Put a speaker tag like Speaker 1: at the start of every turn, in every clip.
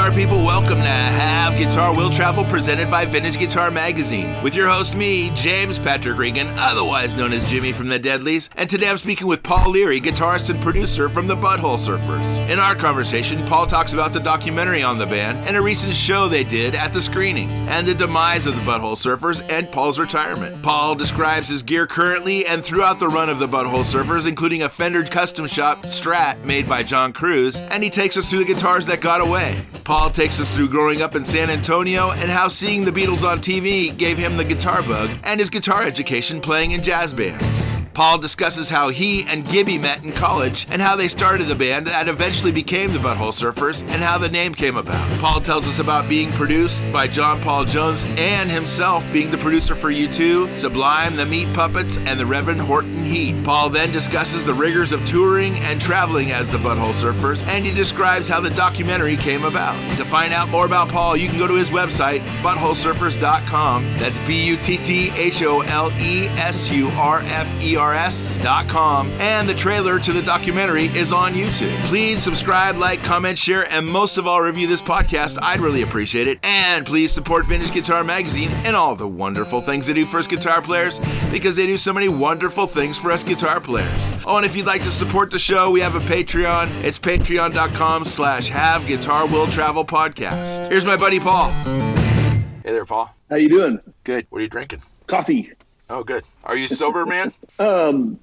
Speaker 1: guitar people, welcome to Have Guitar Will Travel, presented by Vintage Guitar Magazine, with your host, me, James Patrick Regan, otherwise known as Jimmy from the Deadlies, and today I'm speaking with Paul Leary, guitarist and producer from the Butthole Surfers. In our conversation, Paul talks about the documentary on the band and a recent show they did at the screening, and the demise of the Butthole Surfers and Paul's retirement. Paul describes his gear currently and throughout the run of the Butthole Surfers, including a Fender Custom Shop Strat made by John Cruz, and he takes us through the guitars that got away. Paul takes us through growing up in San Antonio and how seeing the Beatles on TV gave him the guitar bug, and his guitar education playing in jazz bands. Paul discusses how he and Gibby met in college and how they started the band that eventually became the Butthole Surfers and how the name came about. Paul tells us about being produced by John Paul Jones and himself being the producer for U2, Sublime, the Meat Puppets, and the Reverend Horton Heat. Paul then discusses the rigors of touring and traveling as the Butthole Surfers, and he describes how the documentary came about. To find out more about Paul, you can go to his website, buttholesurfers.com. That's BUTTHOLESURFERS.com, and the trailer to the documentary is on YouTube. Please subscribe, like, comment, share, and most of all, review this podcast. I'd really appreciate it. And please support Vintage Guitar Magazine and all the wonderful things they do for us guitar players, because they do so many wonderful things for us guitar players. Oh, and if you'd like to support the show, we have a Patreon. It's patreon.com/HaveGuitarWillTravelPodcast. Here's my buddy Paul. Hey there, Paul.
Speaker 2: How you doing?
Speaker 1: Good. What are you drinking?
Speaker 2: Coffee.
Speaker 1: Oh, good. Are you sober, man?
Speaker 2: Probably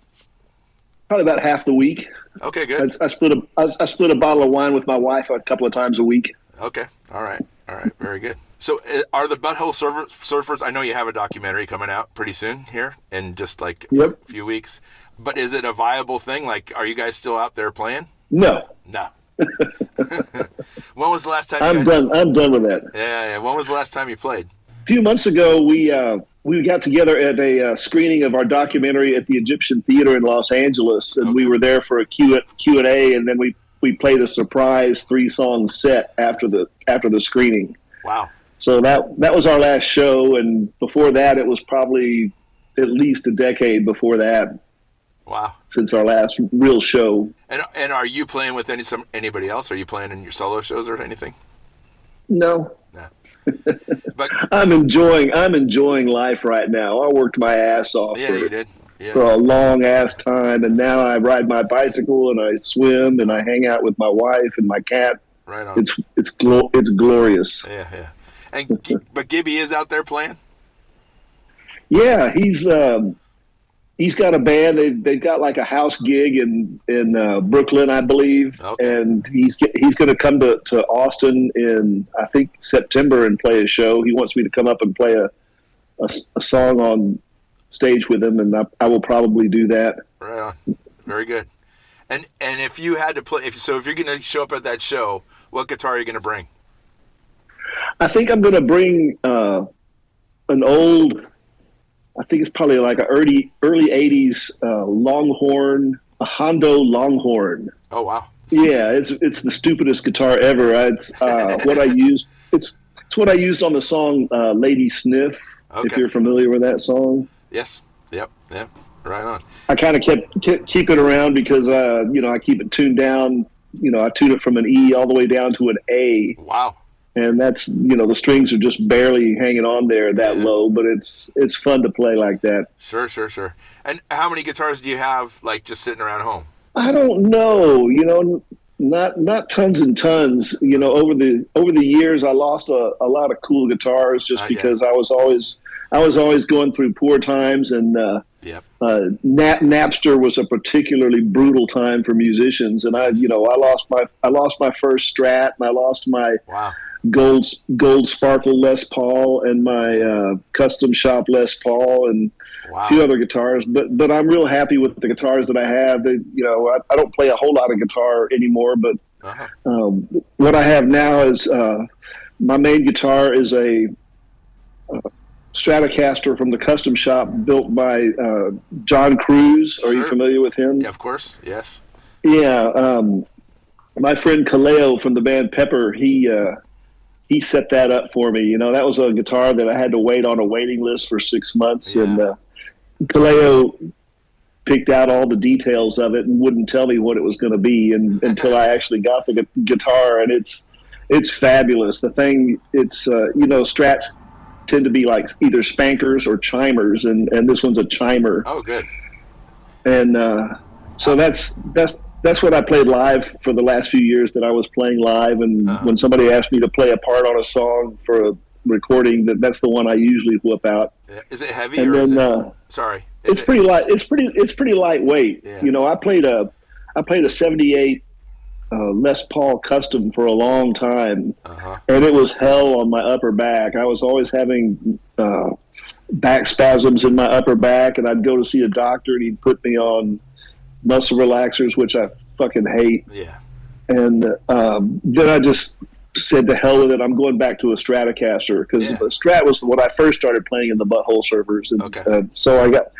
Speaker 2: about half the week.
Speaker 1: Okay, good.
Speaker 2: I split a bottle of wine with my wife a couple of times a week.
Speaker 1: Okay. All right. Very good. So are the Butthole Surfers, I know you have a documentary coming out pretty soon here in just like a few weeks, but is it a viable thing? Like, are you guys still out there playing?
Speaker 2: No.
Speaker 1: When was the last time
Speaker 2: I'm done with that.
Speaker 1: Yeah. When was the last time you played?
Speaker 2: A few months ago, we got together at a screening of our documentary at the Egyptian Theater in Los Angeles, and we were there for a Q&A, and then we played a surprise 3-song set after the screening.
Speaker 1: Wow.
Speaker 2: So that was our last show, and before that, it was probably at least a decade before that.
Speaker 1: Wow. Since
Speaker 2: our last real show.
Speaker 1: And are you playing with anybody else? Are you playing in your solo shows or anything?
Speaker 2: No.
Speaker 1: But
Speaker 2: I'm enjoying life right now. I worked my ass off for a long ass time, and now I ride my bicycle and I swim and I hang out with my wife and my cat.
Speaker 1: Right on.
Speaker 2: It's glorious.
Speaker 1: Yeah. And but Gibby is out there playing?
Speaker 2: Yeah, he's got a band. They've got like a house gig in Brooklyn, I believe, and he's going to come to Austin in, I think, September and play a show. He wants me to come up and play a song on stage with him, and I will probably do that.
Speaker 1: Right on. Very good. And if you had to play, if you're going to show up at that show, what guitar are you going to bring?
Speaker 2: I think I'm going to bring an old, I think it's probably like an early 80s Longhorn, a Hondo Longhorn.
Speaker 1: Oh, wow.
Speaker 2: Yeah, it's the stupidest guitar ever. It's what I used. It's what I used on the song Lady Sniff, if you're familiar with that song.
Speaker 1: Yes. Yep. Right on.
Speaker 2: I kind of keep it around because, I keep it tuned down. I tune it from an E all the way down to an A.
Speaker 1: Wow.
Speaker 2: And that's, the strings are just barely hanging on there that low, but it's fun to play like that. Sure.
Speaker 1: And how many guitars do you have, like, just sitting around home?
Speaker 2: I don't know, not tons and tons. Over the years, I lost a lot of cool guitars just because I was always going through poor times, and Napster was a particularly brutal time for musicians. And I lost my first Strat, and I lost my gold sparkle Les Paul and my custom shop Les Paul and a few other guitars, but I'm real happy with the guitars that I have. I don't play a whole lot of guitar anymore, but what I have now is my main guitar is a Stratocaster from the Custom Shop built by John Cruz. Are you familiar with him?
Speaker 1: Yeah, of course. Yes.
Speaker 2: Yeah. My friend Kaleo from the band Pepper, he set that up for me. That was a guitar that I had to wait on a waiting list for 6 months, and Kaleo picked out all the details of it and wouldn't tell me what it was going to be until I actually got the guitar, and it's It's fabulous. The thing, it's Strats tend to be like either spankers or chimers, and this one's a chimer.
Speaker 1: Oh, good.
Speaker 2: And so that's what I played live for the last few years that I was playing live. And when somebody asked me to play a part on a song for a recording, that's the one I usually whip out.
Speaker 1: Is it heavy?
Speaker 2: And
Speaker 1: or
Speaker 2: then
Speaker 1: is it, sorry,
Speaker 2: it's pretty light. It's pretty lightweight.
Speaker 1: Yeah.
Speaker 2: I played a 78 Les Paul Custom for a long time, and it was hell on my upper back. I was always having back spasms in my upper back, and I'd go to see a doctor, and he'd put me on muscle relaxers, which I fucking hate.
Speaker 1: Yeah.
Speaker 2: And then I just said, to hell with it, I'm going back to a Stratocaster, because the Strat was when I first started playing in the Butthole Surfers. And so I got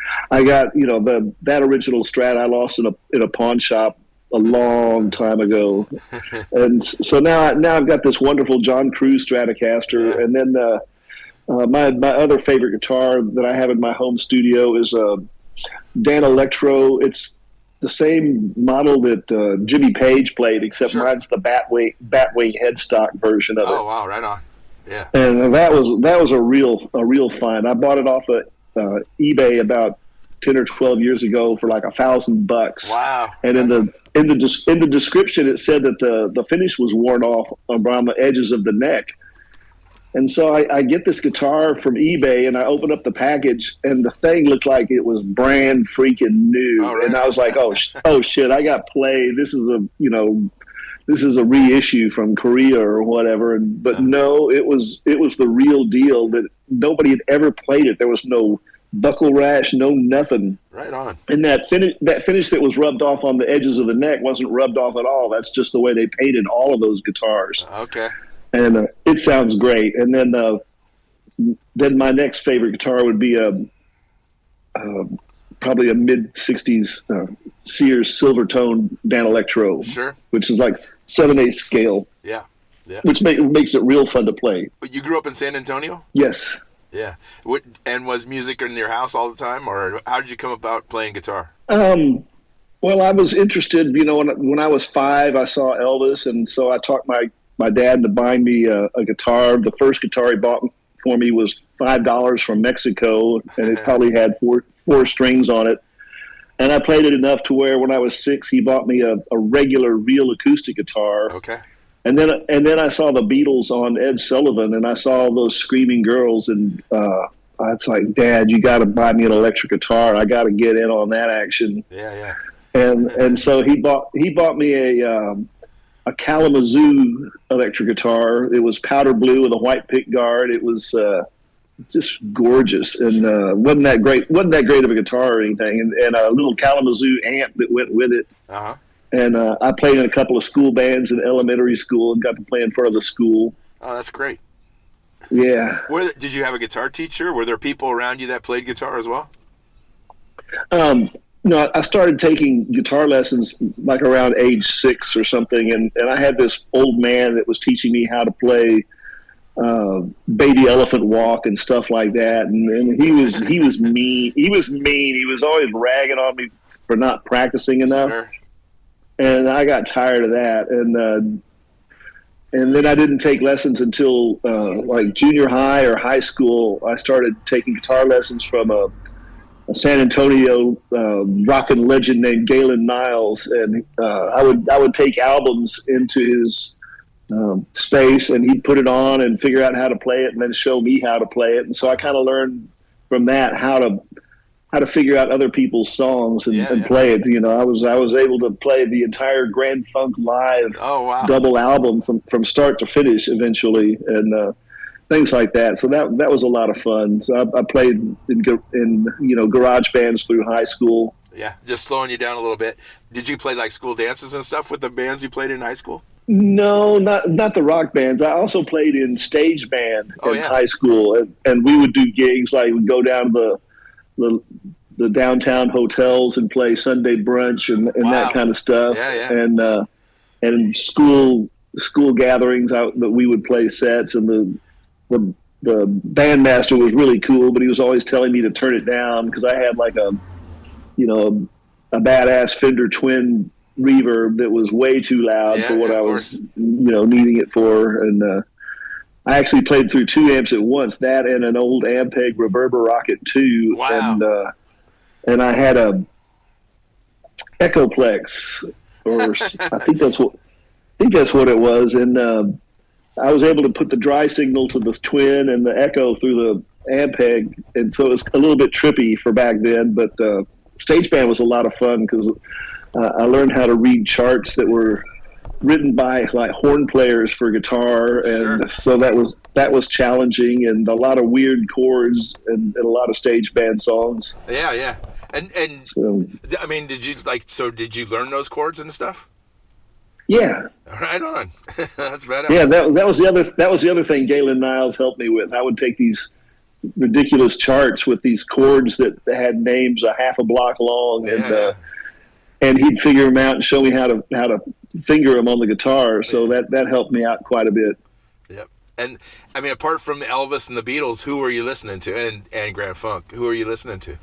Speaker 2: that original Strat I lost in a pawn shop a long time ago. And so now I've got this wonderful John Cruz Stratocaster. And then my other favorite guitar that I have in my home studio is a Dan Electro. It's the same model that Jimmy Page played, except mine's the Batwing headstock version of it.
Speaker 1: Oh wow, right on. Yeah.
Speaker 2: And that was a real find. I bought it off of eBay about 10 or 12 years ago for like $1,000.
Speaker 1: Wow.
Speaker 2: And in the description it said that the finish was worn off around the edges of the neck. And so I get this guitar from eBay, and I open up the package, and the thing looked like it was brand freaking new.
Speaker 1: Oh, right.
Speaker 2: And I was like, oh shit, I got played. This is a reissue from Korea or whatever. But no, it was the real deal. That nobody had ever played it. There was no buckle rash, no nothing.
Speaker 1: Right on.
Speaker 2: And that finish that was rubbed off on the edges of the neck wasn't rubbed off at all. That's just the way they painted all of those guitars.
Speaker 1: Okay.
Speaker 2: And it sounds great. And then my next favorite guitar would be probably a mid-60s Sears Silvertone Dan Electro.
Speaker 1: Sure.
Speaker 2: Which is like 7/8 scale.
Speaker 1: Yeah. Yeah.
Speaker 2: Which makes it real fun to play.
Speaker 1: But you grew up in San Antonio?
Speaker 2: Yes.
Speaker 1: Yeah. And was music in your house all the time, or how did you come about playing guitar?
Speaker 2: Well, I was interested, when I was 5, I saw Elvis, and so I talked my dad to buy me a guitar. The first guitar he bought for me was $5 from Mexico, and it probably had four strings on it. And I played it enough to where when I was 6, he bought me a regular real acoustic guitar.
Speaker 1: Okay.
Speaker 2: And then I saw the Beatles on Ed Sullivan, and I saw all those screaming girls, and it's like, Dad, you got to buy me an electric guitar. I got to get in on that action.
Speaker 1: Yeah.
Speaker 2: And so he bought me a Kalamazoo electric guitar. It was powder blue with a white pick guard. It was just gorgeous, and wasn't that great of a guitar or anything. And a little Kalamazoo amp that went with it. And I played in a couple of school bands in elementary school and got to play in front of the school.
Speaker 1: Oh, that's great.
Speaker 2: Yeah.
Speaker 1: Did you have a guitar teacher? Were there people around you that played guitar as well?
Speaker 2: No, I started taking guitar lessons like around age 6 or something, and I had this old man that was teaching me how to play Baby Elephant Walk and stuff like that. And he was mean. He was mean. He was always ragging on me for not practicing enough.
Speaker 1: Sure.
Speaker 2: And I got tired of that. And then I didn't take lessons until like junior high or high school. I started taking guitar lessons from a San Antonio rockin' legend named Galen Niles, and I would take albums into his space, and he'd put it on and figure out how to play it, and then show me how to play it. And so I kind of learned from that how to figure out other people's songs and play it. I was able to play the entire Grand Funk Live double album from start to finish eventually, and things like that. So that was a lot of fun. So I played in garage bands through high school.
Speaker 1: Yeah, just slowing you down a little bit. Did you play like school dances and stuff with the bands you played in high school?
Speaker 2: No, not the rock bands. I also played in stage band in high school, and we would do gigs like we'd go down to the downtown hotels and play Sunday brunch and that kind of stuff. Yeah. And school gatherings out that we would play sets, and the bandmaster was really cool, but he was always telling me to turn it down because I had like a badass Fender Twin reverb that was way too loud for what I was, needing it for. And I actually played through 2 amps at once, that and an old Ampeg Reverber Rocket 2.
Speaker 1: Wow.
Speaker 2: And I had a Echoplex, or I think that's what it was. And I was able to put the dry signal to the twin and the echo through the Ampeg, and so it was a little bit trippy for back then. But stage band was a lot of fun because I learned how to read charts that were written by like horn players for guitar, and so that was challenging, and a lot of weird chords and a lot of stage band songs.
Speaker 1: Yeah. And so, I mean, did you learn those chords and stuff?
Speaker 2: Yeah.
Speaker 1: Right on. That's badass.
Speaker 2: Yeah, that was the other thing Galen Niles helped me with. I would take these ridiculous charts with these chords that had names a half a block long, and he'd figure them out and show me how to finger them on the guitar. So that helped me out quite a bit.
Speaker 1: Yep. And I mean, apart from Elvis and the Beatles, who were you listening to? And Grand Funk, who are you listening to?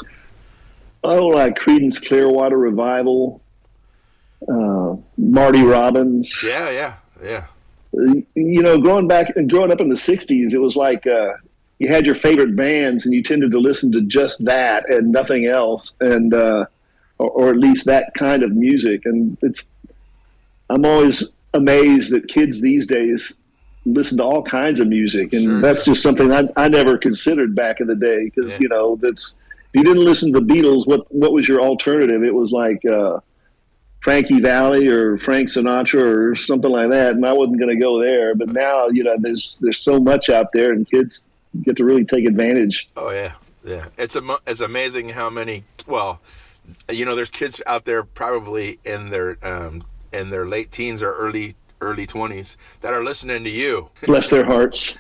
Speaker 2: Oh, like Creedence Clearwater Revival, Marty Robbins.
Speaker 1: Yeah.
Speaker 2: Growing up in the 60s, it was like you had your favorite bands and you tended to listen to just that and nothing else, and or at least that kind of music. And I'm always amazed that kids these days listen to all kinds of music, and that's just something I never considered back in the day, because if you didn't listen to the Beatles, what was your alternative? It was like Frankie Valli or Frank Sinatra or something like that, and I wasn't going to go there. But now, there's so much out there, and kids get to really take advantage.
Speaker 1: Oh yeah. It's amazing how many. Well, there's kids out there probably in their late teens or early 20s that are listening to you.
Speaker 2: Bless their hearts.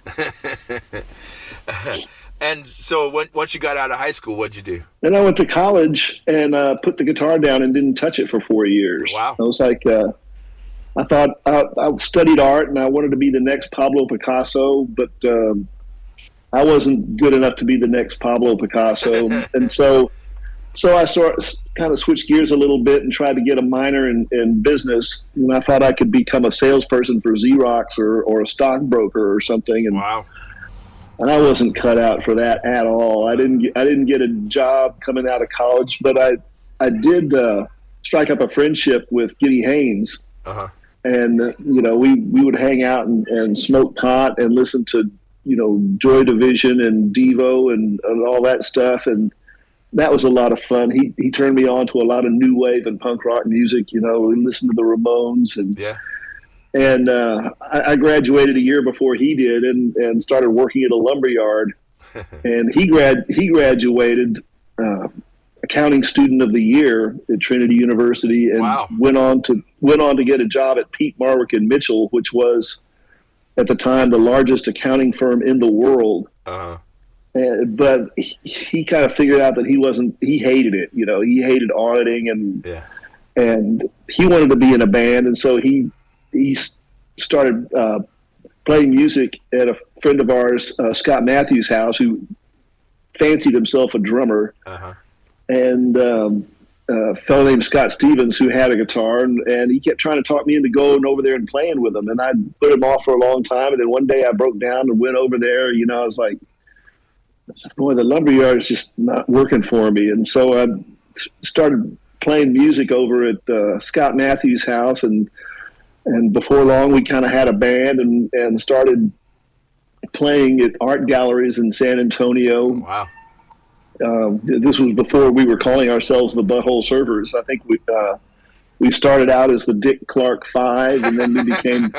Speaker 1: And so once you got out of high school, what'd you do?
Speaker 2: Then I went to college and put the guitar down and didn't touch it for 4 years.
Speaker 1: Wow.
Speaker 2: I was like, I thought I studied art and I wanted to be the next Pablo Picasso, but I wasn't good enough to be the next Pablo Picasso. And so I kind of switched gears a little bit and tried to get a minor in business. And I thought I could become a salesperson for Xerox or a stockbroker or something. And
Speaker 1: wow.
Speaker 2: And I wasn't cut out for that at all. I didn't get a job coming out of college, but I did strike up a friendship with Gibby Haynes.
Speaker 1: Uh-huh.
Speaker 2: And we would hang out and smoke pot and listen to Joy Division and Devo and all that stuff, and that was a lot of fun. He turned me on to a lot of new wave and punk rock music. We listened to the Ramones and I graduated a year before he did, and started working at a lumber yard. And he graduated accounting student of the year at Trinity University, and went on to get a job at Pete Marwick and Mitchell, which was at the time the largest accounting firm in the world.
Speaker 1: Uh-huh.
Speaker 2: But he kind of figured out that he hated it. He hated auditing, and he wanted to be in a band, and so he started playing music at a friend of ours, Scott Matthews' house, who fancied himself a drummer.
Speaker 1: Uh-huh.
Speaker 2: And a fellow named Scott Stevens, who had a guitar, and he kept trying to talk me into going over there and playing with him. And I put him off for a long time, and then one day I broke down and went over there. I was like, boy, the lumberyard is just not working for me. And so I started playing music over at Scott Matthews' house, and before long we kind of had a band and started playing at art galleries in San Antonio.
Speaker 1: Wow.
Speaker 2: This was before we were calling ourselves the Butthole Surfers. I think we started out as the Dick Clark Five, and then we became.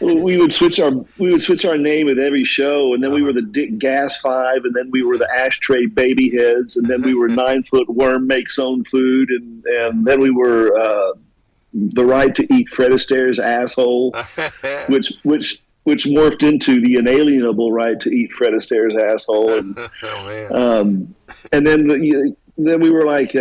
Speaker 2: We would switch our name at every show, and then we were the Dick Gas Five, and then we were the Ashtray Baby Heads, and then we were 9 Foot Worm Makes Own Food, and then we were the Right to Eat Fred Astaire's Asshole, which morphed into the Inalienable Right to Eat Fred Astaire's Asshole, and and then we were like.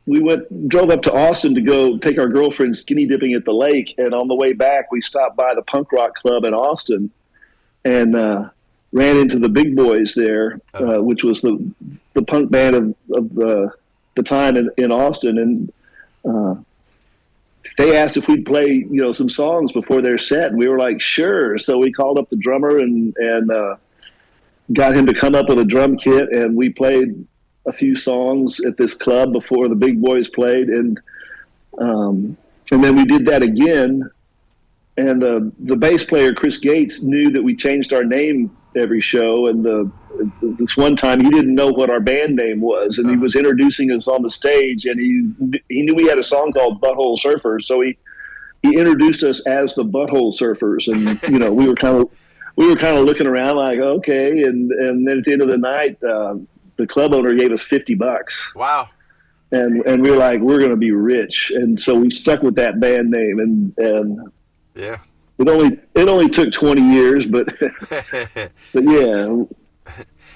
Speaker 2: We drove up to Austin to go take our girlfriend skinny dipping at the lake, and on the way back, we stopped by the punk rock club in Austin, and ran into the Big Boys there, which was the punk band of the time in Austin, they asked if we'd play, some songs before their set, and we were like, sure. So we called up the drummer and got him to come up with a drum kit, and we played a few songs at this club before the big boys played, and then we did that again. And the bass player, Chris Gates, knew that we changed our name every show, and this one time he didn't know what our band name was, and he was introducing us on the stage, and he knew we had a song called Butthole Surfers, so he introduced us as the Butthole Surfers, and we were kind of looking around like, okay, and then at the end of the night, the club owner gave us $50.
Speaker 1: Wow.
Speaker 2: And we were like, we're going to be rich, and so we stuck with that band name, and
Speaker 1: yeah.
Speaker 2: It only took 20 years, but yeah.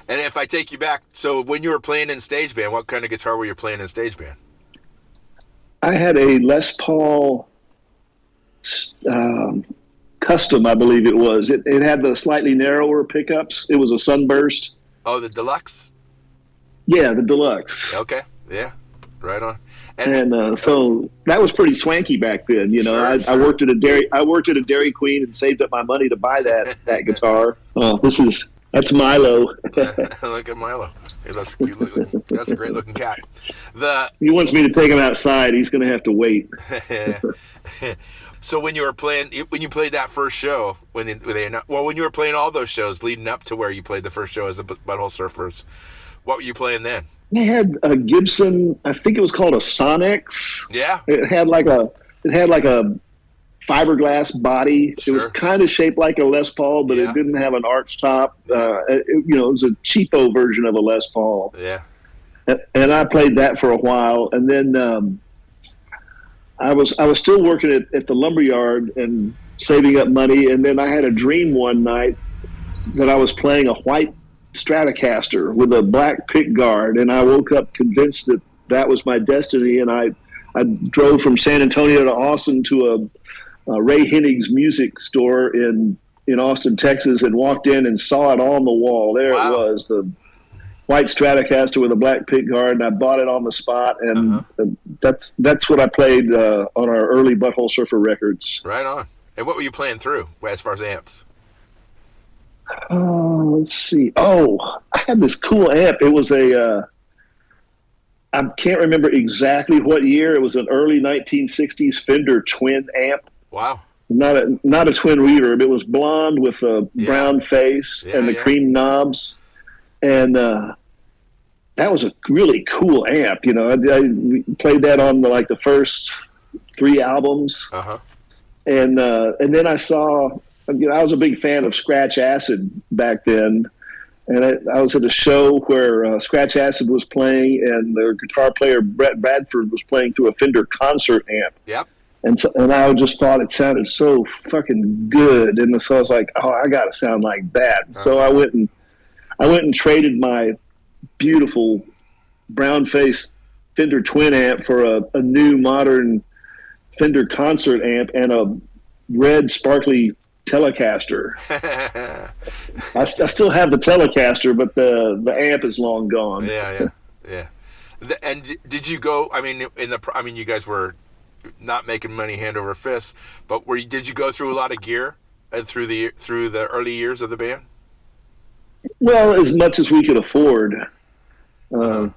Speaker 1: And if I take you back, so when you were playing in stage band, what kind of guitar were you playing in stage band?
Speaker 2: I had a Les Paul Custom, I believe it was. It had the slightly narrower pickups. It was a Sunburst.
Speaker 1: Oh, the Deluxe?
Speaker 2: Yeah, the Deluxe.
Speaker 1: Okay, yeah, right on.
Speaker 2: And so that was pretty swanky back then.
Speaker 1: Sure.
Speaker 2: I worked at a Dairy Queen and saved up my money to buy that guitar. That's Milo.
Speaker 1: Look at Milo. Hey, that's cute looking. That's a great looking cat.
Speaker 2: He wants me to take him outside. He's going to have to wait.
Speaker 1: So when you played that first show, when you were playing all those shows leading up to where you played the first show as the Butthole Surfers, what were you playing then?
Speaker 2: They had a Gibson, I think it was called a Sonex.
Speaker 1: Yeah.
Speaker 2: It had like a fiberglass body.
Speaker 1: Sure.
Speaker 2: It was kind of shaped like a Les Paul, but it didn't have an arch top. It was a cheapo version of a Les Paul.
Speaker 1: Yeah.
Speaker 2: And I played that for a while, and then I was still working at the lumberyard and saving up money, and then I had a dream one night that I was playing a white Stratocaster with a black pick guard, and I woke up convinced that was my destiny, and I drove from San Antonio to Austin to a Ray Hennig's music store in Austin, Texas, and walked in and saw it on the wall. There It was, the white Stratocaster with a black pick guard, and I bought it on the spot, and that's what I played on our early Butthole Surfer records.
Speaker 1: Right on. And what were you playing through as far as amps?
Speaker 2: Let's see. Oh, I had this cool amp. It was I can't remember exactly what year. It was an early 1960s Fender Twin amp.
Speaker 1: Wow.
Speaker 2: Not a twin reverb. It was blonde with a brown face and the cream knobs. And that was a really cool amp. We played that on the first 3 albums. And then I saw, I was a big fan of Scratch Acid back then, and I was at a show where Scratch Acid was playing, and their guitar player Brett Bradford was playing through a Fender concert amp.
Speaker 1: Yep.
Speaker 2: And I just thought it sounded so fucking good, and so I was like, oh, I got to sound like that. So I went and traded my beautiful brown face Fender Twin amp for a new modern Fender concert amp and a red sparkly Telecaster. I still have the Telecaster, but the amp is long gone.
Speaker 1: Yeah. And did you go? I mean, you guys were not making money hand over fist, but did you go through a lot of gear through the early years of the band?
Speaker 2: Well, as much as we could afford. I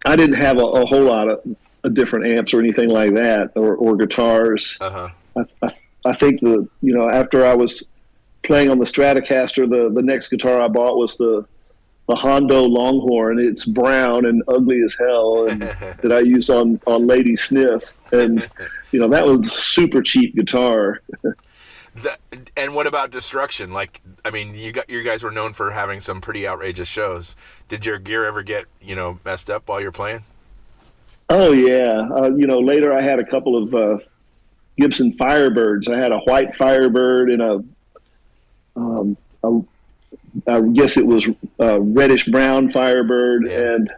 Speaker 2: didn't have a whole lot of different amps or anything like that, or guitars. I think after I was playing on the Stratocaster, the next guitar I bought was the Hondo Longhorn. It's brown and ugly as hell, and that I used on Lady Sniff, and that was a super cheap guitar.
Speaker 1: And what about destruction? You guys were known for having some pretty outrageous shows. Did your gear ever get messed up while you're playing?
Speaker 2: Oh yeah, later I had a couple of Gibson Firebirds. I had a white Firebird and I guess it was a reddish brown Firebird, and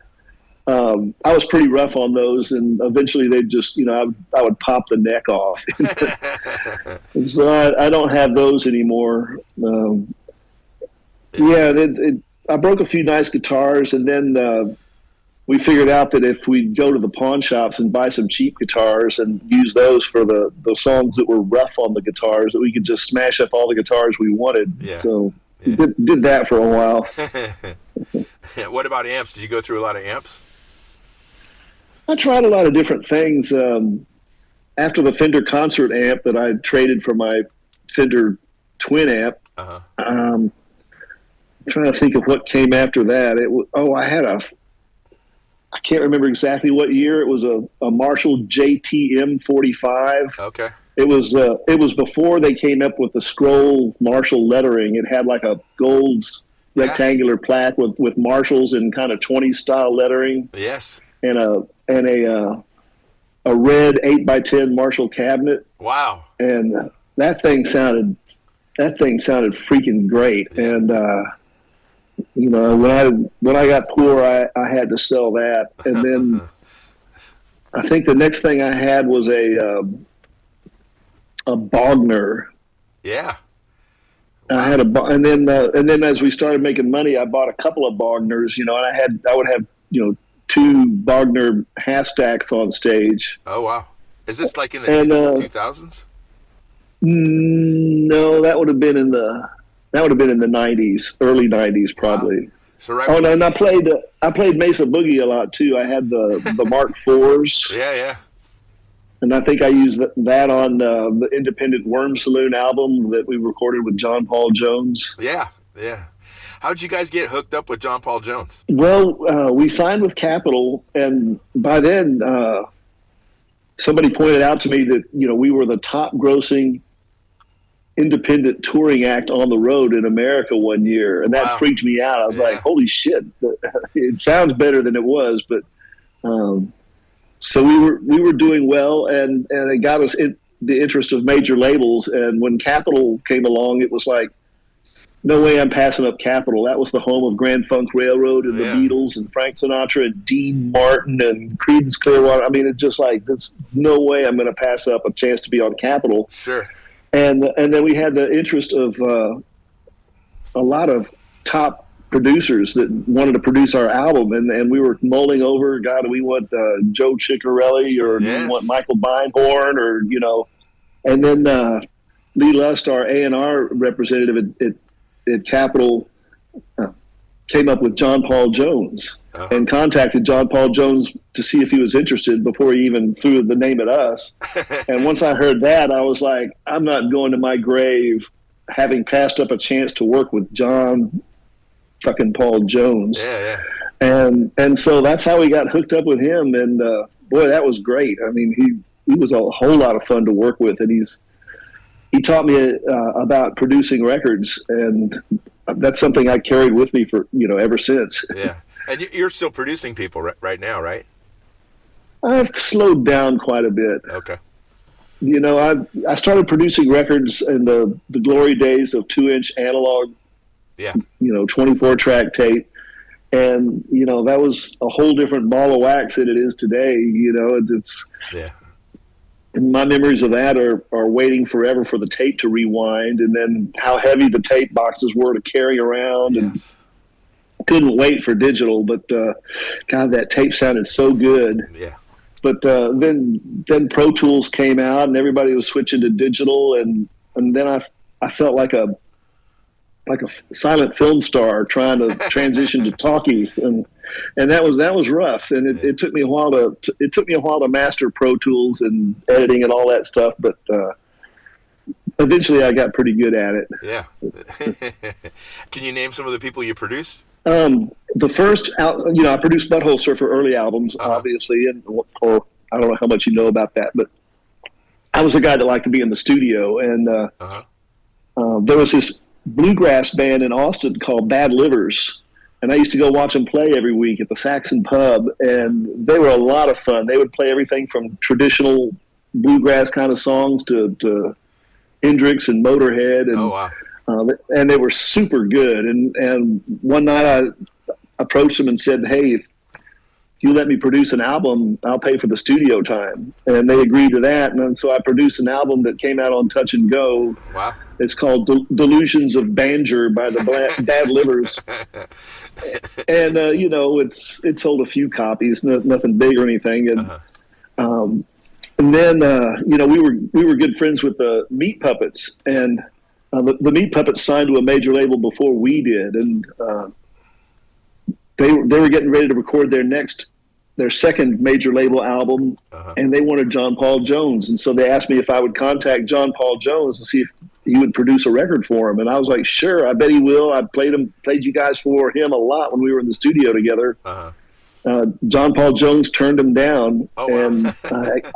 Speaker 2: I was pretty rough on those, and eventually they just, I would pop the neck off. So I don't have those anymore. I broke a few nice guitars, and then we figured out that if we go to the pawn shops and buy some cheap guitars and use those for the songs that were rough on the guitars, that we could just smash up all the guitars we wanted.
Speaker 1: Yeah.
Speaker 2: So did that for a while.
Speaker 1: What about amps? Did you go through a lot of amps?
Speaker 2: I tried a lot of different things. After the Fender concert amp that I traded for my Fender twin amp, I'm trying to think of what came after that. I can't remember exactly what year. It was a Marshall JTM 45.
Speaker 1: Okay.
Speaker 2: It was before they came up with the scroll Marshall lettering. It had like a gold rectangular plaque with Marshalls and kind of 20s style lettering.
Speaker 1: Yes.
Speaker 2: And a red 8x10 Marshall cabinet.
Speaker 1: Wow.
Speaker 2: And that thing sounded freaking great. Yeah. And when I got poor, I had to sell that. And then I think the next thing I had was a Bogner.
Speaker 1: Yeah.
Speaker 2: I had and then as we started making money, I bought a couple of Bogners, and I would have, 2 Bogner half stacks on stage.
Speaker 1: Oh wow! Is this like in the 2000s?
Speaker 2: No, that would have been in the 90s, early 90s probably. Wow.
Speaker 1: So right.
Speaker 2: Oh, and I played Mesa Boogie a lot too. I had the Mark IVs.
Speaker 1: Yeah.
Speaker 2: And I think I used that on the Independent Worm Saloon album that we recorded with John Paul Jones.
Speaker 1: Yeah. How'd you guys get hooked up with John Paul Jones?
Speaker 2: Well, we signed with Capitol, and by then somebody pointed out to me that we were the top grossing independent touring act on the road in America one year, and that freaked me out. I was like, holy shit, it sounds better than it was. But so we were doing well, and it got us the interest of major labels. And when Capitol came along, it was like, no way I'm passing up Capitol. That was the home of Grand Funk Railroad and the Beatles and Frank Sinatra and Dean Martin and Creedence Clearwater. I mean, it's just like, there's no way I'm going to pass up a chance to be on Capitol.
Speaker 1: Sure.
Speaker 2: And then we had the interest of a lot of top producers that wanted to produce our album, and we were mulling over, God, do we want Joe Ciccarelli, or do we want Michael Beinhorn, or and then Lee Lust, our A&R representative at Capitol, came up with John Paul Jones and contacted John Paul Jones to see if he was interested before he even threw the name at us. And once I heard that, I was like, I'm not going to my grave having passed up a chance to work with John fucking Paul Jones.
Speaker 1: Yeah.
Speaker 2: And so that's how we got hooked up with him. And boy, that was great. I mean, he was a whole lot of fun to work with, and he taught me about producing records, and that's something I carried with me for ever since.
Speaker 1: Yeah, and you're still producing people right now, right?
Speaker 2: I've slowed down quite a bit.
Speaker 1: Okay.
Speaker 2: I started producing records in the glory days of 2-inch analog.
Speaker 1: Yeah.
Speaker 2: 24-track tape, and that was a whole different ball of wax than it is today. It's And my memories of that are waiting forever for the tape to rewind, and then how heavy the tape boxes were to carry around, and couldn't wait for digital. But God, that tape sounded so good.
Speaker 1: Yeah.
Speaker 2: But then Pro Tools came out, and everybody was switching to digital, and then I felt like a silent film star trying to transition to talkies, and that was rough, and it took me a while to master Pro Tools and editing and all that stuff, but eventually I got pretty good at it.
Speaker 1: Yeah. Can you name some of the people you produced?
Speaker 2: The first, I produced Butthole Surfer early albums, obviously, or I don't know how much you know about that, but I was a guy that liked to be in the studio, and there was this bluegrass band in Austin called Bad Livers, and I used to go watch them play every week at the Saxon Pub, and they were a lot of fun. They would play everything from traditional bluegrass kind of songs to Hendrix and Motorhead, and and they were super good. And one night I approached them and said, "Hey, if you let me produce an album, I'll pay for the studio time. And they agreed to that. And so I produced an album that came out on Touch and Go.
Speaker 1: Wow.
Speaker 2: It's called Delusions of Banjer by the Bad Livers. And, it sold a few copies, nothing big or anything. And, and then, we were good friends with the Meat Puppets. And the Meat Puppets signed to a major label before we did. And they were getting ready to record their second major label album, and they wanted John Paul Jones. And so they asked me if I would contact John Paul Jones and see if he would produce a record for him. And I was like, sure, I bet he will. I played you guys for him a lot when we were in the studio together. John Paul Jones turned him down. Oh, wow. And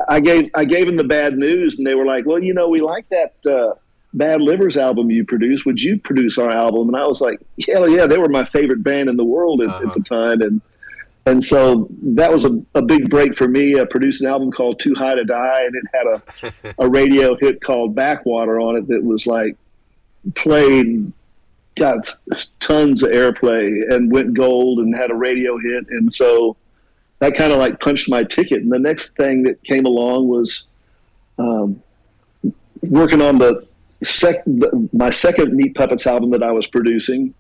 Speaker 2: I gave him the bad news, and they were like, well, we like that Bad Livers album you produced. Would you produce our album? And I was like, hell yeah, they were my favorite band in the world at the time. And so that was a big break for me. I produced an album called Too High to Die, and it had a radio hit called Backwater on it that was like got tons of airplay and went gold and had a radio hit. And so that kind of like punched my ticket. And the next thing that came along was working on my second Meat Puppets album that I was producing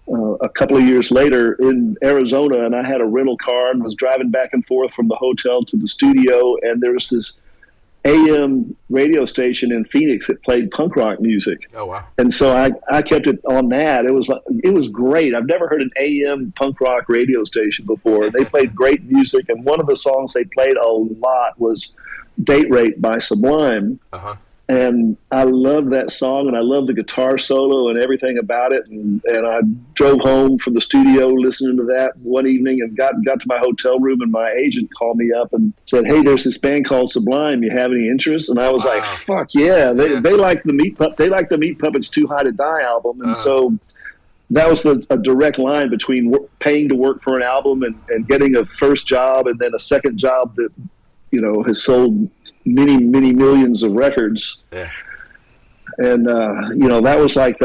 Speaker 2: a couple of years later in Arizona. And I had a rental car and was driving back and forth from the hotel to the studio. And there was this AM radio station in Phoenix that played punk rock music.
Speaker 1: Oh, wow.
Speaker 2: And so I kept it on that. It was great. I've never heard an AM punk rock radio station before. They played great music. And one of the songs they played a lot was Date Rape by Sublime. And I love that song, and I love the guitar solo and everything about it. And I drove home from the studio listening to that one evening and got to my hotel room, and my agent called me up and said, hey, there's this band called Sublime. You have any interest? And I was like, fuck yeah. They like the Meat Puppets' Too High to Die album. And so that was a direct line between paying to work for an album and getting a first job and then a second job that has sold many, many millions of records. Yeah. And, that was like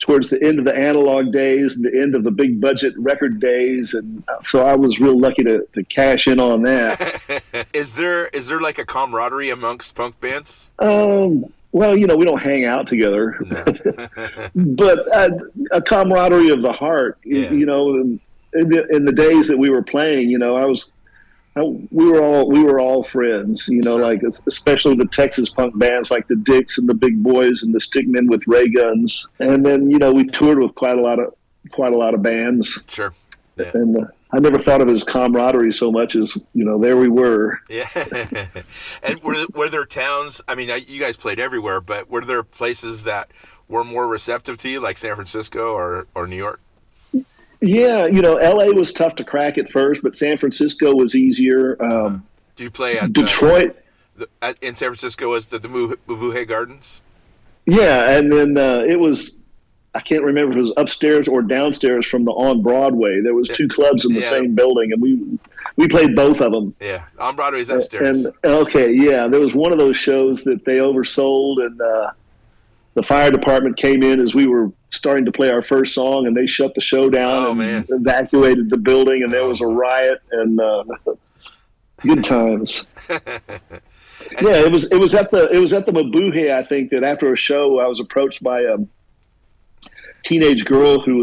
Speaker 2: towards the end of the analog days, the end of the big budget record days. And so I was real lucky to cash in on that.
Speaker 1: Is there like a camaraderie amongst punk bands?
Speaker 2: Well, we don't hang out together, but a camaraderie of the heart, in the days that we were playing, we were all friends, sure. Like especially the Texas punk bands like the Dicks and the Big Boys and the Stickmen with ray guns. And then, we toured with quite a lot of bands.
Speaker 1: Sure. Yeah.
Speaker 2: And I never thought of it as camaraderie so much as, there we were.
Speaker 1: Yeah. And were there towns, I mean, you guys played everywhere, but were there places that were more receptive to you, like San Francisco or New York?
Speaker 2: Yeah, LA was tough to crack at first, but San Francisco was easier.
Speaker 1: Do you play at
Speaker 2: Detroit?
Speaker 1: In San Francisco was the Mabuhay Gardens?
Speaker 2: Yeah, and then it was, I can't remember if it was upstairs or downstairs from the On Broadway. There was two clubs in the same building, and we played both of them.
Speaker 1: Yeah, On Broadway's upstairs.
Speaker 2: And there was one of those shows that they oversold, and the fire department came in as we were starting to play our first song, and they shut the show down evacuated the building, and there was a riot and good times. Yeah, it was at the Mabuhay, I think, that after a show I was approached by a teenage girl who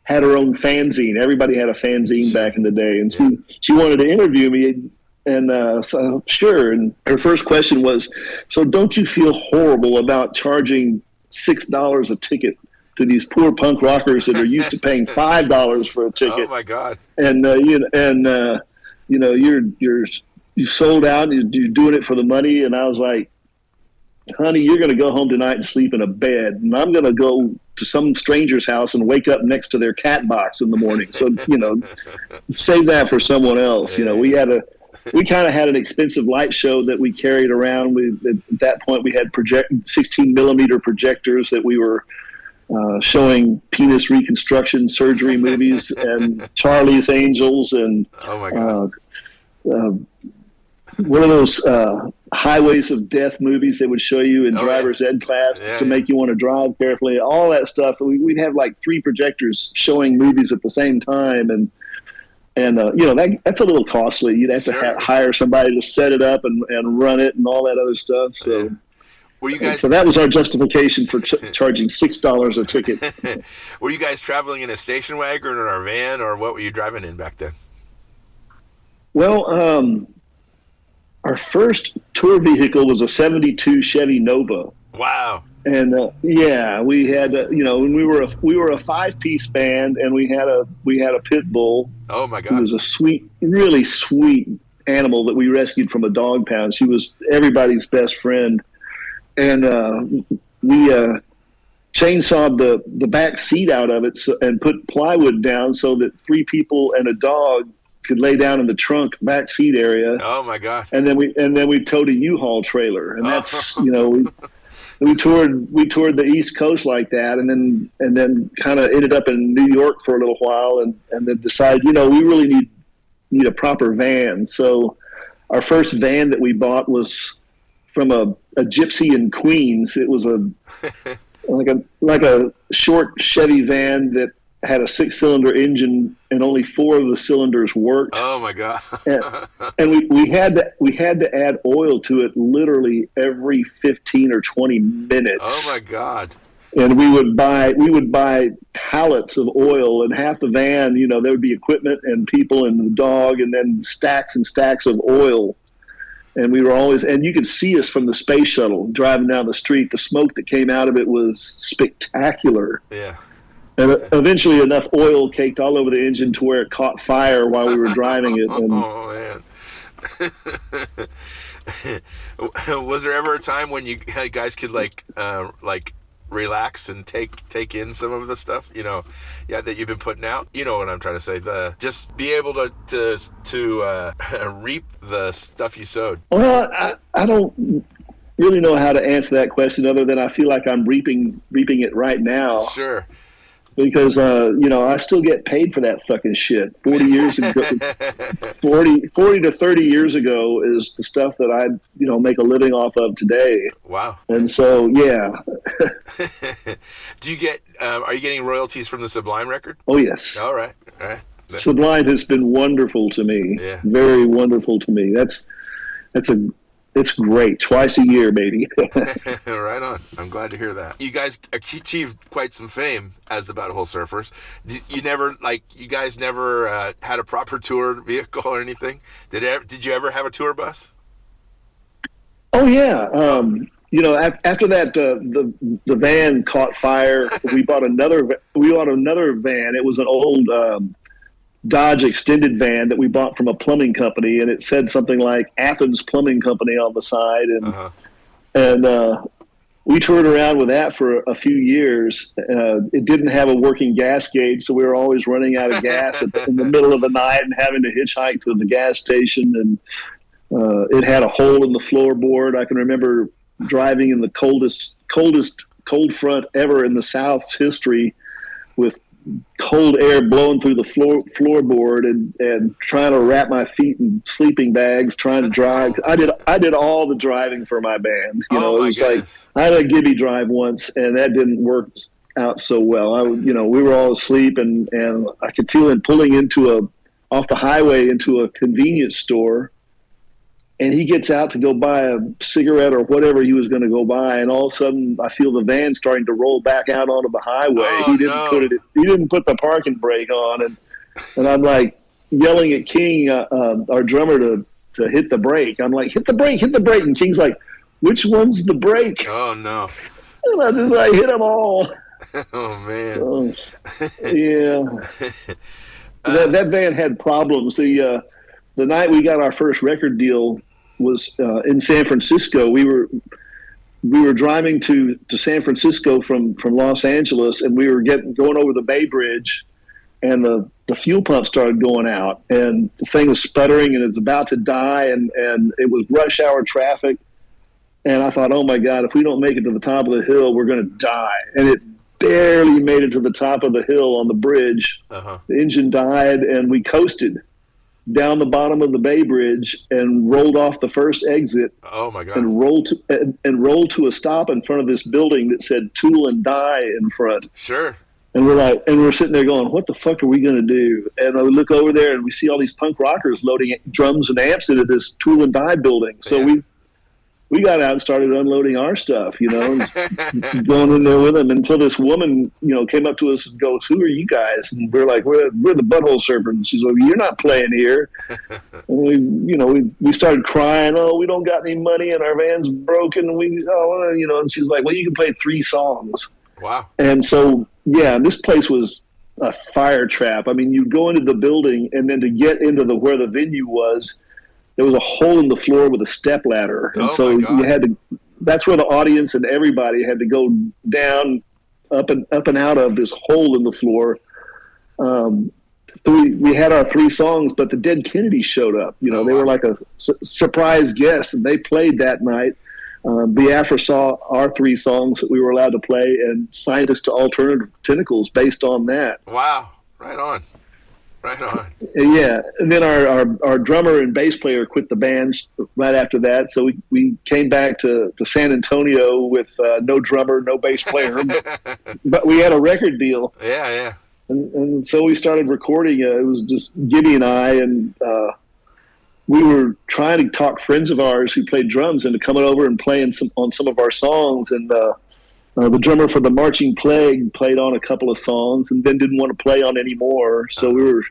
Speaker 2: had her own fanzine. Everybody had a fanzine back in the day, and she wanted to interview me. And so, sure. And her first question was, so don't you feel horrible about charging $6 a ticket to these poor punk rockers that are used to paying $5 for a ticket?
Speaker 1: Oh my God!
Speaker 2: And you sold out. You're doing it for the money. And I was like, honey, you're going to go home tonight and sleep in a bed, and I'm going to go to some stranger's house and wake up next to their cat box in the morning. So save that for someone else. We kind of had an expensive light show that we carried around. At that point, we had 16 millimeter projectors that we were showing penis reconstruction surgery movies and Charlie's Angels and
Speaker 1: oh my God.
Speaker 2: One of those Highways of Death movies they would show you in driver's ed class to make you want to drive carefully. All that stuff. We'd have like 3 projectors showing movies at the same time, And that's a little costly. You'd have to hire somebody to set it up and run it and all that other stuff. So,
Speaker 1: yeah. Were you guys?
Speaker 2: So that was our justification for charging $6 a ticket.
Speaker 1: Were you guys traveling in a station wagon or in a van, or what were you driving in back then?
Speaker 2: Well, our first tour vehicle was a '72 Chevy Nova.
Speaker 1: Wow.
Speaker 2: And we had when we were a 5-piece band, and we had a pit bull.
Speaker 1: Oh my God!
Speaker 2: It was a really sweet animal that we rescued from a dog pound. She was everybody's best friend, and we chainsawed the back seat out of it and put plywood down so that 3 people and a dog could lay down in the trunk back seat area.
Speaker 1: Oh my God!
Speaker 2: And then we towed a U-Haul trailer, and that's We toured the East Coast like that, and then kind of ended up in New York for a little while, and then decided, we really need a proper van. So our first van that we bought was from a gypsy in Queens. It was like a short Chevy van that had a 6-cylinder engine, and only 4 of the cylinders worked.
Speaker 1: Oh my God!
Speaker 2: and we had to add oil to it literally every 15 or 20 minutes.
Speaker 1: Oh my God!
Speaker 2: And we would buy pallets of oil, and half the van, there would be equipment and people and the dog, and then stacks and stacks of oil. And we were always, and you could see us from the space shuttle driving down the street. The smoke that came out of it was spectacular.
Speaker 1: Yeah.
Speaker 2: And eventually enough oil caked all over the engine to where it caught fire while we were driving it. And
Speaker 1: oh, man. Was there ever a time when you guys could like relax and take in some of the stuff, that you've been putting out? You know what I'm trying to say. Just be able to reap the stuff you sowed.
Speaker 2: Well, I don't really know how to answer that question other than I feel like I'm reaping it right now.
Speaker 1: Sure.
Speaker 2: Because, I still get paid for that fucking shit. 40 years ago, 40 to 30 years ago is the stuff that I, make a living off of today.
Speaker 1: Wow.
Speaker 2: And so, yeah.
Speaker 1: Do you get, are you getting royalties from the Sublime record?
Speaker 2: Oh, yes.
Speaker 1: All right.
Speaker 2: Sublime has been wonderful to me.
Speaker 1: Yeah.
Speaker 2: Very wonderful to me. It's great. Twice a year, baby.
Speaker 1: Right on. I'm glad to hear that. You guys achieved quite some fame as the Butthole Surfers. You guys never had a proper tour vehicle or anything? Did you ever have a tour bus?
Speaker 2: Oh yeah. After that, the van caught fire. We bought another van. It was an old Dodge extended van that we bought from a plumbing company, and it said something like Athens Plumbing Company on the side, and we toured around with that for a few years. It didn't have a working gas gauge, so we were always running out of gas in the middle of the night and having to hitchhike to the gas station. And it had a hole in the floorboard. I can remember driving in the coldest cold front ever in the South's history, with cold air blowing through the floorboard and trying to wrap my feet in sleeping bags, trying to drive. I did all the driving for my band. It was goodness. Like I had a Gibby drive once, and that didn't work out so well. We were all asleep, and I could feel him pulling off the highway into a convenience store. And he gets out to go buy a cigarette or whatever he was going to go buy, and all of a sudden I feel the van starting to roll back out onto the highway. He didn't put the parking brake on, and I'm like yelling at King, our drummer, to hit the brake. I'm like, hit the brake, and King's like, which one's the brake?
Speaker 1: Oh no!
Speaker 2: And I just hit them all.
Speaker 1: Oh man!
Speaker 2: Yeah, that van had problems. The night we got our first record deal was in San Francisco. We were driving to San Francisco from Los Angeles, and we were going over the Bay Bridge, and the fuel pump started going out, and the thing was sputtering, and it was about to die, and it was rush hour traffic. And I thought, oh my God, if we don't make it to the top of the hill, we're going to die. And it barely made it to the top of the hill on the bridge. The engine died, and we coasted down the bottom of the Bay Bridge and rolled off the first exit.
Speaker 1: Oh my God!
Speaker 2: And rolled to a stop in front of this building that said "Tool and Die" in front.
Speaker 1: Sure.
Speaker 2: And we're sitting there going, what the fuck are we going to do? And we look over there and we see all these punk rockers loading drums and amps into this tool and die building. So we got out and started unloading our stuff, and going in there with them until this woman, came up to us and goes, "Who are you guys?" And we're like, we're the Butthole Surfers. And she's like, "You're not playing here." And we started crying. "Oh, we don't got any money and our van's broken." And she's like, "Well, you can play 3 songs."
Speaker 1: Wow.
Speaker 2: And so, this place was a fire trap. I mean, you'd go into the building, and then to get into where the venue was, there was a hole in the floor with a step ladder. And so you had to, that's where the audience and everybody had to go down, up and out of this hole in the floor. We had our 3 songs, but the Dead Kennedys showed up. They were like a surprise guest, and they played that night. Biafra saw our 3 songs that we were allowed to play and signed us to Alternative Tentacles based on that.
Speaker 1: Wow. Right on. Right on.
Speaker 2: Yeah, and then our drummer and bass player quit the band right after that, so we came back to San Antonio with no drummer, no bass player, but we had a record deal.
Speaker 1: Yeah.
Speaker 2: And so we started recording. It was just Gibby and I, and we were trying to talk friends of ours who played drums into coming over and playing on some of our songs, and the drummer for the Marching Plague played on a couple of songs and then didn't want to play on any more. So we were,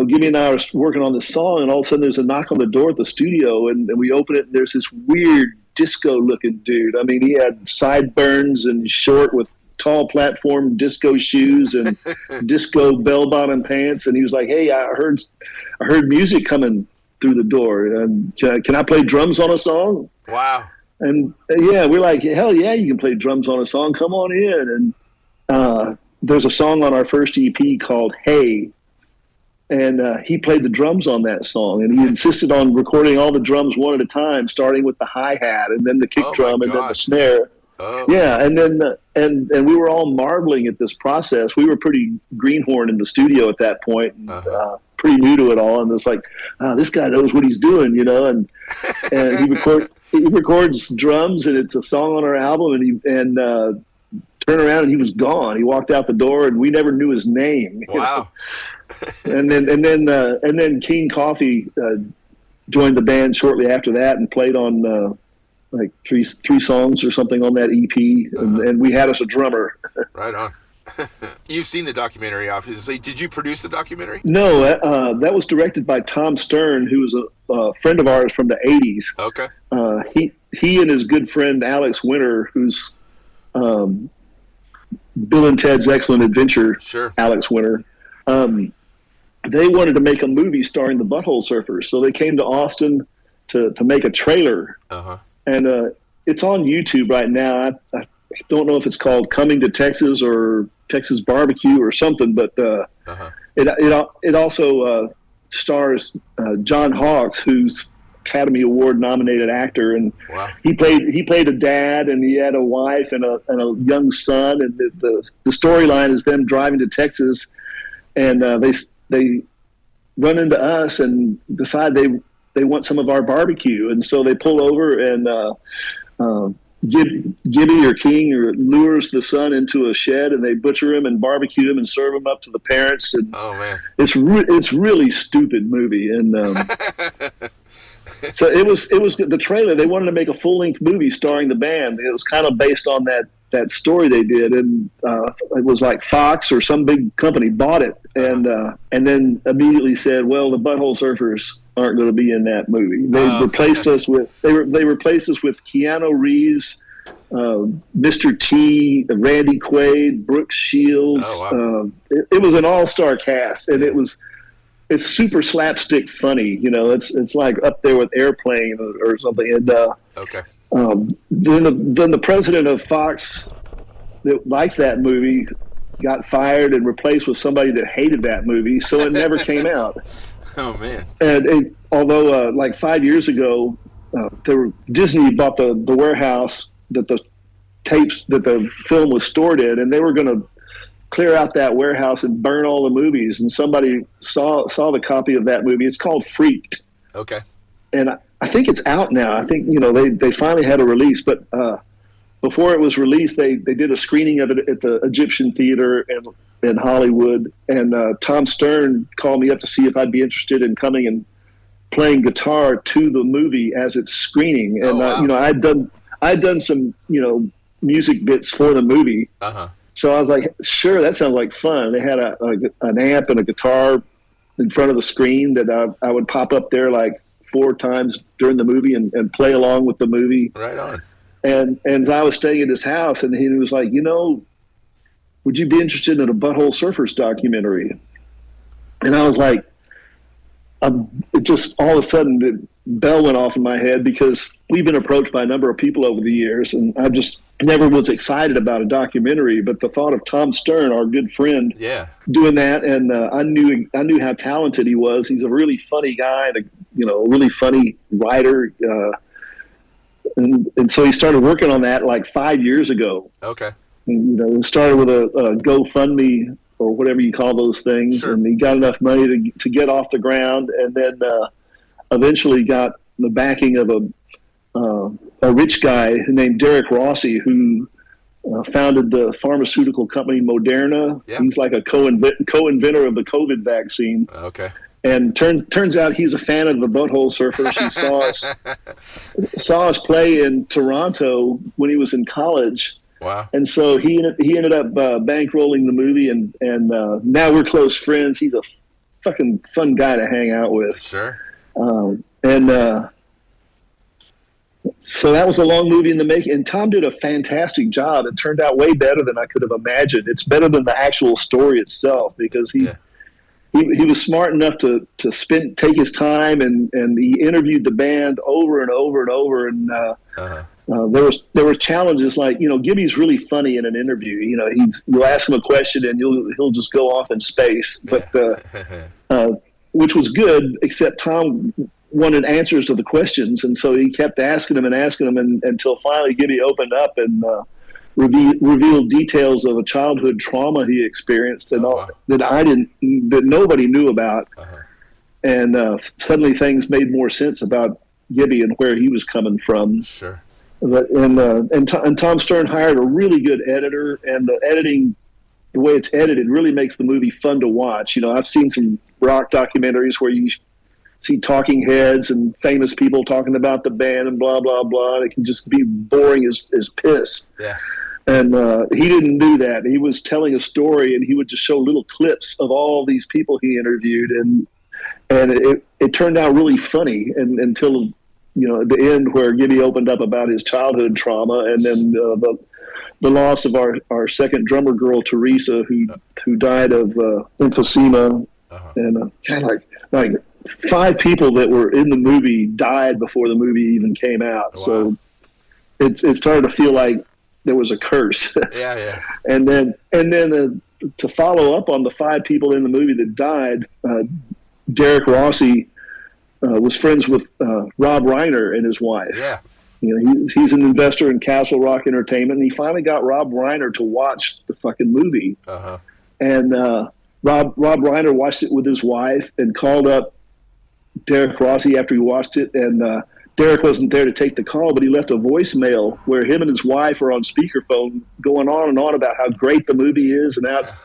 Speaker 2: Gibby and I were working on this song, and all of a sudden there's a knock on the door at the studio, and we open it, and there's this weird disco-looking dude. I mean, he had sideburns and short with tall platform disco shoes and disco bell-bottom pants, and he was like, "Hey, I heard music coming through the door, and can I play drums on a song?"
Speaker 1: Wow.
Speaker 2: And we're like, "Hell yeah, you can play drums on a song. Come on in." And there's a song on our first EP called "Hey," and he played the drums on that song. And he insisted on recording all the drums one at a time, starting with the hi-hat and then the kick drum and then the snare.
Speaker 1: Oh.
Speaker 2: Yeah, and then and we were all marveling at this process. We were pretty greenhorn in the studio at that point, and pretty new to it all. And it's like, this guy knows what he's doing, And he records drums, and it's a song on our album. And turn around, and he was gone. He walked out the door, and we never knew his name.
Speaker 1: Wow.
Speaker 2: And then King Coffee joined the band shortly after that and played on like three songs or something on that EP, and we had us a drummer.
Speaker 1: Right on. You've seen the documentary, obviously. Did you produce the documentary?
Speaker 2: No, that was directed by Tom Stern, who was a friend of ours from the 80s.
Speaker 1: Okay.
Speaker 2: He and his good friend Alex Winter, who's Bill and Ted's Excellent Adventure,
Speaker 1: sure. Alex
Speaker 2: Winter, they wanted to make a movie starring the Butthole Surfers, so they came to Austin to make a trailer. And it's on YouTube right now. I don't know if it's called Coming to Texas or Texas Barbecue or something, but it also stars John Hawkes, who's Academy Award nominated actor, and
Speaker 1: wow.
Speaker 2: he played a dad, and he had a wife and a young son, and the storyline is them driving to Texas, and they run into us and decide they want some of our barbecue, and so they pull over, and Gibby or King lures the son into a shed, and they butcher him and barbecue him and serve him up to the parents. And
Speaker 1: oh man,
Speaker 2: it's really stupid movie, and so it was the trailer. They wanted to make a full length movie starring the band. It was kind of based on that story they did, and it was like Fox or some big company bought it, and then immediately said, "Well, the Butthole Surfers aren't going to be in that movie." They replaced us with Keanu Reeves, Mr. T, Randy Quaid, Brooke Shields.
Speaker 1: Oh, wow.
Speaker 2: It was an all-star cast, and it's super slapstick funny. It's like up there with Airplane or something. And
Speaker 1: okay.
Speaker 2: Then the president of Fox that liked that movie got fired and replaced with somebody that hated that movie, so it never came out.
Speaker 1: Oh man!
Speaker 2: And although like 5 years ago, Disney bought the warehouse that the film was stored in, and they were going to clear out that warehouse and burn all the movies. And somebody saw the copy of that movie. It's called Freaked.
Speaker 1: Okay.
Speaker 2: And I think it's out now. I think they finally had a release, but before it was released, they did a screening of it at the Egyptian Theater in Hollywood, and Tom Stern called me up to see if I'd be interested in coming and playing guitar to the movie as it's screening. And
Speaker 1: wow.
Speaker 2: you know, I'd done some, you know, music bits for the movie. So I was like, sure, that sounds like fun. They had an amp and a guitar in front of the screen that I would pop up there like 4 times during the movie and play along with the movie.
Speaker 1: Right on.
Speaker 2: And I was staying at his house, and he was like, you know, would you be interested in a Butthole Surfers documentary? And I was like, it just all of a sudden the bell went off in my head, because we've been approached by a number of people over the years, and I just never was excited about a documentary. But the thought of Tom Stern, our good friend, doing that, and I knew how talented he was. He's a really funny guy and a really funny writer. And so he started working on that like 5 years ago.
Speaker 1: Okay.
Speaker 2: And, you know, it started with a GoFundMe or whatever you call those things. Sure. And he got enough money to get off the ground, and then eventually got the backing of a rich guy named Derek Rossi, who founded the pharmaceutical company Moderna. Yeah. He's like a co-inventor of the COVID vaccine.
Speaker 1: Okay.
Speaker 2: And turns out he's a fan of the Butthole Surfers. He saw us play in Toronto when he was in college.
Speaker 1: Wow.
Speaker 2: And so he ended up bankrolling the movie, and now we're close friends. He's a fucking fun guy to hang out with.
Speaker 1: Sure.
Speaker 2: So that was a long movie in the making, and Tom did a fantastic job. It turned out way better than I could have imagined. It's better than the actual story itself, because he was smart enough to take his time, and he interviewed the band over and over and over. And there were challenges, like, you know, Gibby's really funny in an interview. You know, you'll ask him a question and he'll just go off in space. But which was good, except Tom wanted answers to the questions, and so he kept asking them until finally Gibby opened up and revealed details of a childhood trauma he experienced that nobody knew about. And suddenly things made more sense about Gibby and where he was coming from.
Speaker 1: Sure.
Speaker 2: And Tom Stern hired a really good editor, and the editing, the way it's edited, really makes the movie fun to watch. You know, I've seen some rock documentaries where you see talking heads and famous people talking about the band and blah, blah, blah. It can just be boring as piss.
Speaker 1: Yeah.
Speaker 2: And he didn't do that. He was telling a story, and he would just show little clips of all these people he interviewed, and it turned out really funny, and until, you know, at the end where Gibby opened up about his childhood trauma, and then the loss of our second drummer girl, Teresa, who died of emphysema, and kind of like 5 people that were in the movie died before the movie even came out. Wow. So it started to feel like there was a curse.
Speaker 1: Yeah.
Speaker 2: And then to follow up on the 5 people in the movie that died, Derek Rossi was friends with Rob Reiner and his wife.
Speaker 1: Yeah.
Speaker 2: You know, he's an investor in Castle Rock Entertainment, and he finally got Rob Reiner to watch the fucking movie. And Rob Reiner watched it with his wife and called up Derek Rossi after he watched it, and Derek wasn't there to take the call, but he left a voicemail where him and his wife are on speakerphone going on and on about how great the movie is, and how it's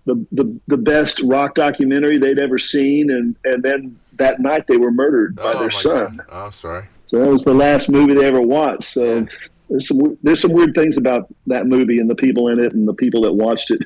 Speaker 2: the best rock documentary they'd ever seen. And then that night they were murdered by their son.
Speaker 1: Oh, I'm sorry. So
Speaker 2: that was the last movie they ever watched. So there's some weird things about that movie and the people in it and the people that watched it.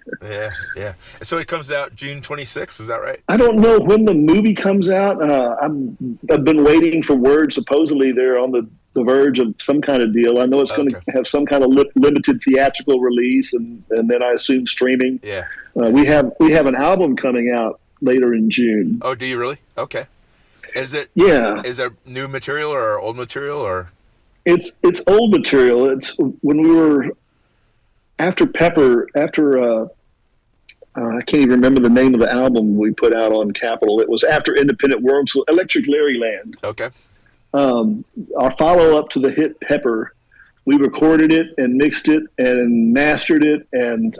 Speaker 1: Yeah. So it comes out June 26th, is that right?
Speaker 2: I don't know when the movie comes out. I've been waiting for word. Supposedly they're on the verge of some kind of deal. I know it's going to have some kind of limited theatrical release, and then I assume streaming.
Speaker 1: Yeah.
Speaker 2: We have an album coming out later in June.
Speaker 1: Oh, do you really? Okay. Is it?
Speaker 2: Yeah.
Speaker 1: Is there new material or old material or?
Speaker 2: It's old material. It's when we were after Pepper. I can't even remember the name of the album we put out on Capitol. It was after Independent Worms, Electric Larryland.
Speaker 1: Okay.
Speaker 2: Our follow-up to the hit Pepper, we recorded it and mixed it and mastered it and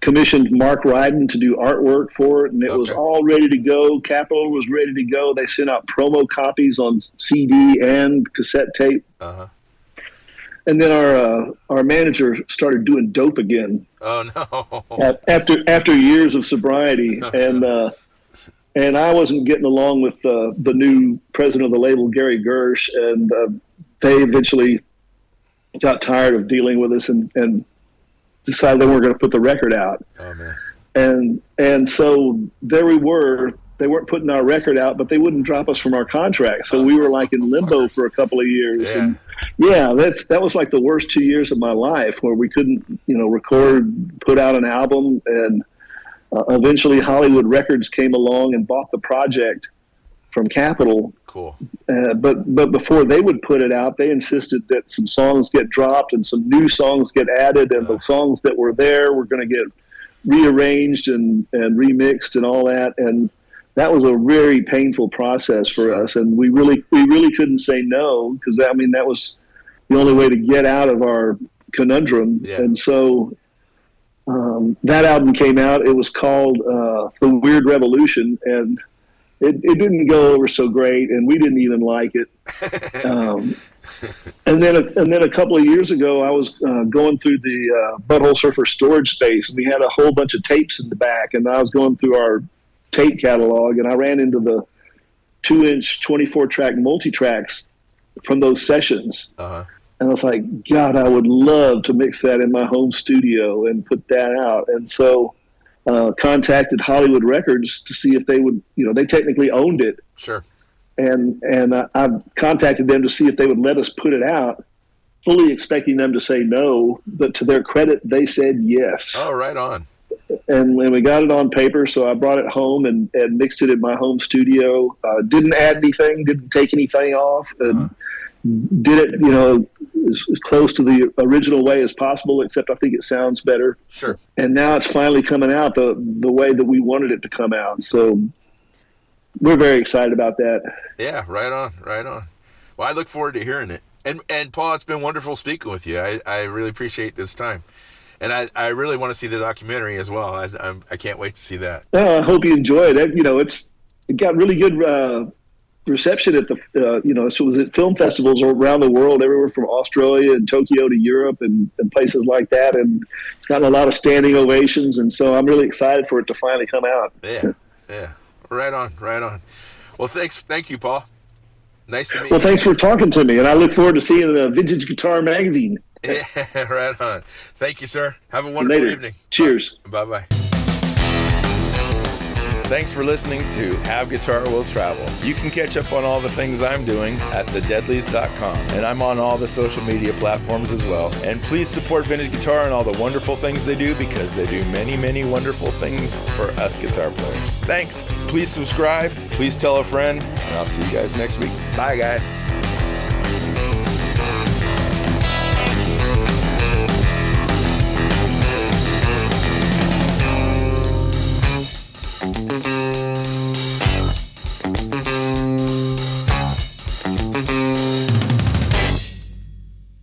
Speaker 2: commissioned Mark Ryden to do artwork for it, and it was all ready to go. Capitol was ready to go. They sent out promo copies on CD and cassette tape. and then our manager started doing dope again.
Speaker 1: Oh no!
Speaker 2: After years of sobriety, and I wasn't getting along with the new president of the label, Gary Gersh, and they eventually got tired of dealing with us and decided they weren't going to put the record out.
Speaker 1: Oh man!
Speaker 2: And so there we were. They weren't putting our record out, but they wouldn't drop us from our contract. So we were like in limbo for a couple of years.
Speaker 1: Yeah.
Speaker 2: And that was like the worst 2 years of my life, where we couldn't, record, put out an album. And eventually Hollywood Records came along and bought the project from Capitol.
Speaker 1: Cool.
Speaker 2: But before they would put it out, they insisted that some songs get dropped and some new songs get added, and the songs that were there were going to get rearranged and remixed and all that. And that was a very painful process for us, and we really couldn't say no, because that was the only way to get out of our conundrum.
Speaker 1: Yeah.
Speaker 2: And so that album came out. It was called The Weird Revolution, and it didn't go over so great, and we didn't even like it. And then a couple of years ago, I was going through the Butthole Surfers storage space, and we had a whole bunch of tapes in the back, and I was going through our tape catalog, and I ran into the 2-inch 24-track multi-tracks from those sessions.
Speaker 1: Uh-huh.
Speaker 2: And I was like, God, I would love to mix that in my home studio and put that out. And so contacted Hollywood Records to see if they would, they technically owned it.
Speaker 1: Sure.
Speaker 2: And I contacted them to see if they would let us put it out, fully expecting them to say no, but to their credit, they said yes.
Speaker 1: Oh, right on.
Speaker 2: And we got it on paper, so I brought it home and mixed it in my home studio. Didn't add anything, didn't take anything off, and did it, as close to the original way as possible, except I think it sounds better.
Speaker 1: Sure.
Speaker 2: And now it's finally coming out the way that we wanted it to come out. So we're very excited about that.
Speaker 1: Yeah, right on. Well, I look forward to hearing it. And Paul, it's been wonderful speaking with you. I really appreciate this time. And I really want to see the documentary as well. I can't wait to see that.
Speaker 2: I hope you enjoy it. It got really good reception at so it was at film festivals around the world, everywhere from Australia and Tokyo to Europe and places like that. And it's gotten a lot of standing ovations. And so I'm really excited for it to finally come out.
Speaker 1: Yeah. Right on. Well, thank you, Paul. Nice to meet you.
Speaker 2: Well, thanks for talking to me. And I look forward to seeing the Vintage Guitar magazine.
Speaker 1: Yeah, right on. Thank you, sir. Have a wonderful evening.
Speaker 2: Cheers.
Speaker 1: Bye-bye. Thanks for listening to Have Guitar Will Travel. You can catch up on all the things I'm doing at thedeadlies.com. And I'm on all the social media platforms as well. And please support Vintage Guitar and all the wonderful things they do, because they do many, many wonderful things for us guitar players. Thanks. Please subscribe. Please tell a friend. And I'll see you guys next week. Bye, guys.